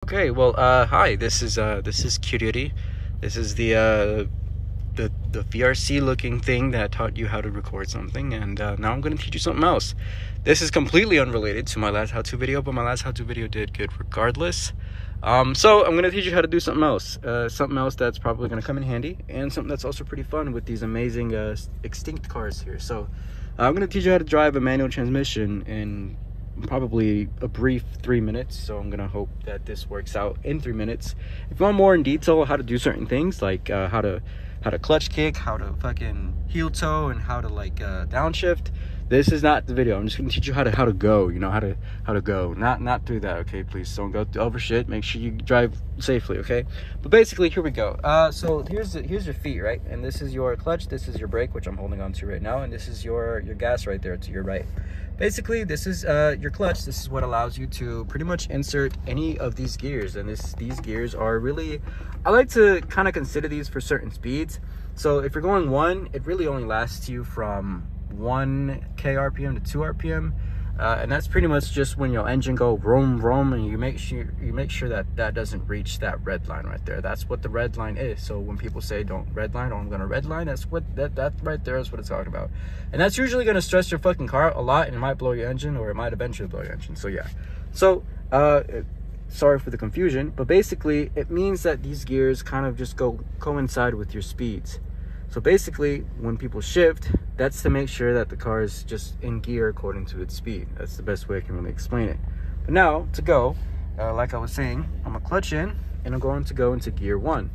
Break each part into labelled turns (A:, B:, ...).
A: Okay, well, hi. This is Cutie. This is the VRC looking thing that taught you how to record something, and now I'm going to teach you something else. This is completely unrelated to my last how-to video, but my last how-to video did good regardless. So I'm going to teach you how to do something else that's probably going to come in handy, and something that's also pretty fun with these amazing extinct cars here. So I'm going to teach you how to drive a manual transmission in probably a brief 3 minutes. So I'm gonna hope that this works out in 3 minutes. If you want more in detail how to do certain things, like how to clutch kick, how to fucking heel toe, and how to downshift, this is not the video. I'm just gonna teach you how to go, you know, how to go, not do that. Okay, please don't go over shit. Make sure you drive safely, okay? But basically, here we go. So here's your feet, right? And this is your clutch, this is your brake, which I'm holding on to right now, and this is your gas right there to your right. Basically, this is your clutch. This is what allows you to pretty much insert any of these gears. And these gears are really, I like to kind of consider these for certain speeds. So if you're going 1, it really only lasts you from 1k RPM to 2 RPM. And that's pretty much just when your engine go vroom vroom, and you make sure that doesn't reach that red line right there. That's what the red line is. So when people say don't red line, or I'm gonna red line, that's what that right there is what it's talking about. And that's usually gonna stress your fucking car a lot, and it might blow your engine, or it might eventually blow your engine. So yeah. So sorry for the confusion, but basically it means that these gears kind of just coincide with your speeds. So basically, when people shift, that's to make sure that the car is just in gear according to its speed. That's the best way I can really explain it. But now, to go, like I was saying, I'm gonna clutch in, and I'm going to go into gear 1.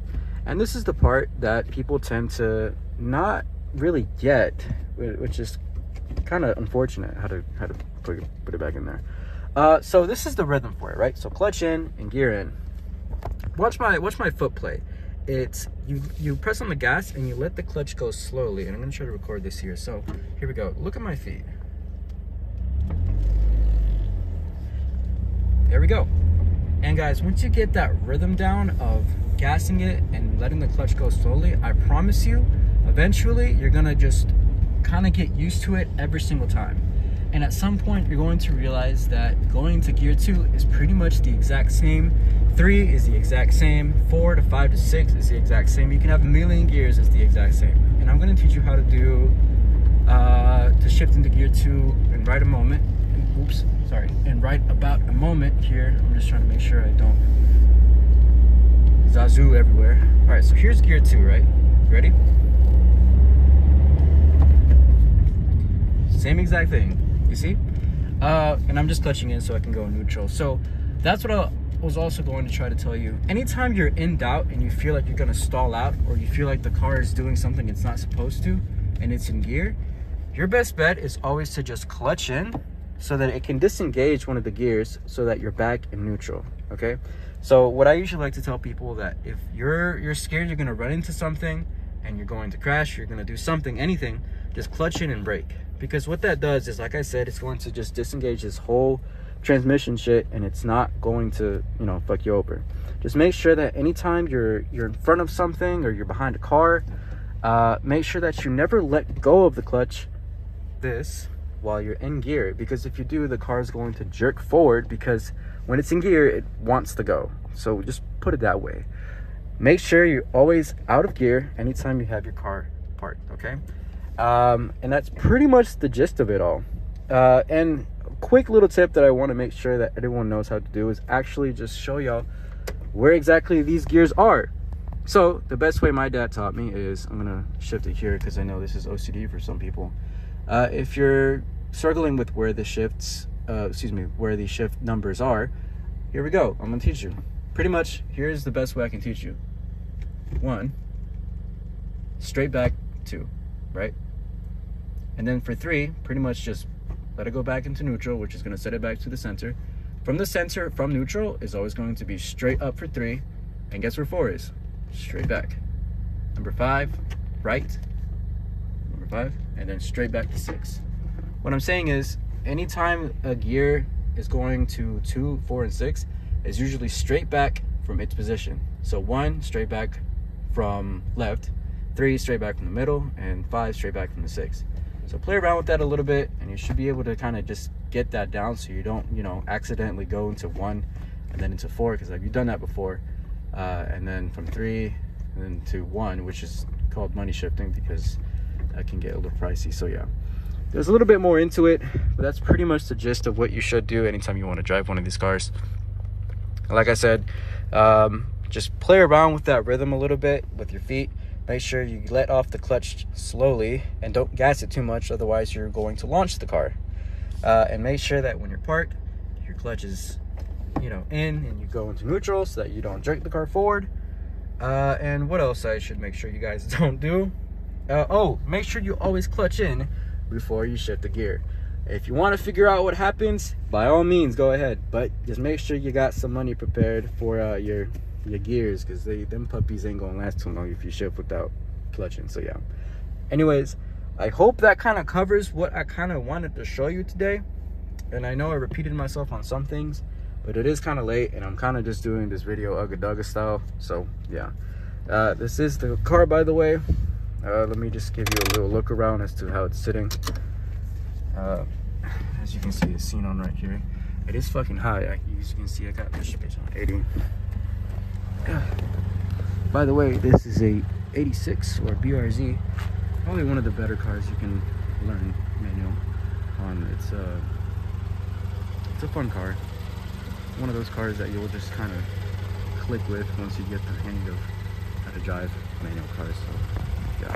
A: And this is the part that people tend to not really get, which is kind of unfortunate, how to put it back in there. So this is the rhythm for it, right? So clutch in and gear in. Watch my foot play. It's you press on the gas and you let the clutch go slowly, and I'm gonna try to record this here. So here we go. Look at my feet. There we go. And guys, once you get that rhythm down of gassing it and letting the clutch go slowly, I promise you, eventually you're gonna just kind of get used to it every single time. And at some point, you're going to realize that going to gear 2 is pretty much the exact same. 3 is the exact same. 4 to 5 to 6 is the exact same. You can have a million gears as the exact same. And I'm going to teach you how to do, to shift into gear 2 in right a moment. Oops, sorry. In right about a moment here. I'm just trying to make sure I don't zazoo everywhere. All right, so here's gear 2, right? Ready? Same exact thing. You see? And I'm just clutching in so I can go neutral. So that's what I was also going to try to tell you. Anytime you're in doubt and you feel like you're going to stall out, or you feel like the car is doing something it's not supposed to and it's in gear, your best bet is always to just clutch in so that it can disengage one of the gears so that you're back in neutral. Okay? So what I usually like to tell people, that if you're scared you're going to run into something and you're going to crash, you're going to do something, anything, just clutch in and brake. Because what that does is, like I said, it's going to just disengage this whole transmission shit, and it's not going to, you know, fuck you over. Just make sure that anytime you're in front of something or you're behind a car, make sure that you never let go of the clutch while you're in gear. Because if you do, the car is going to jerk forward, because when it's in gear, it wants to go. So just put it that way. Make sure you're always out of gear anytime you have your car parked, okay? And that's pretty much the gist of it all. And a quick little tip that I want to make sure that everyone knows how to do is actually just show y'all where exactly these gears are. So the best way my dad taught me is, I'm gonna shift it here because I know this is OCD for some people. If you're struggling with where the where the shift numbers are, here we go. I'm gonna teach you. Pretty much, here's the best way I can teach you. 1, straight back, 2, right? And then for 3, pretty much just let it go back into neutral, which is going to set it back to the center. From the center, from neutral, is always going to be straight up for 3. And guess where 4 is? Straight back. Number 5, right. Number 5, and then straight back to 6. What I'm saying is, anytime a gear is going to 2, 4, and 6, is usually straight back from its position. So 1, straight back from left. 3, straight back from the middle, and 5, straight back from the 6. So play around with that a little bit, and you should be able to kind of just get that down so you don't, you know, accidentally go into one and then into 4, because I've done that before, and then from 3 and then to 1, which is called money shifting, because that can get a little pricey. So yeah, there's a little bit more into it, but that's pretty much the gist of what you should do anytime you want to drive one of these cars. Like I said, just play around with that rhythm a little bit with your feet. Make sure you let off the clutch slowly and don't gas it too much, otherwise you're going to launch the car. And make sure that when you're parked, your clutch is, you know, in, and you go into neutral so that you don't jerk the car forward. And what else I should make sure you guys don't do? Oh, make sure you always clutch in before you shift the gear. If you want to figure out what happens, by all means go ahead, but just make sure you got some money prepared for your gears, because them puppies ain't gonna last too long if you shift without clutching. So yeah, anyways, I hope that kind of covers what I kind of wanted to show you today. And I know I repeated myself on some things, but it is kind of late, and I'm kind of just doing this video Ugga Dugga style. So yeah, this is the car, by the way. Let me just give you a little look around as to how it's sitting. As you can see, it's seen on right here. It is fucking high. As you can see, I got this bitch on 80. By the way, this is a 86 or BRZ. Probably one of the better cars you can learn manual on. It's a fun car. One of those cars that you'll just kind of click with once you get the hang of how to drive manual cars. So yeah.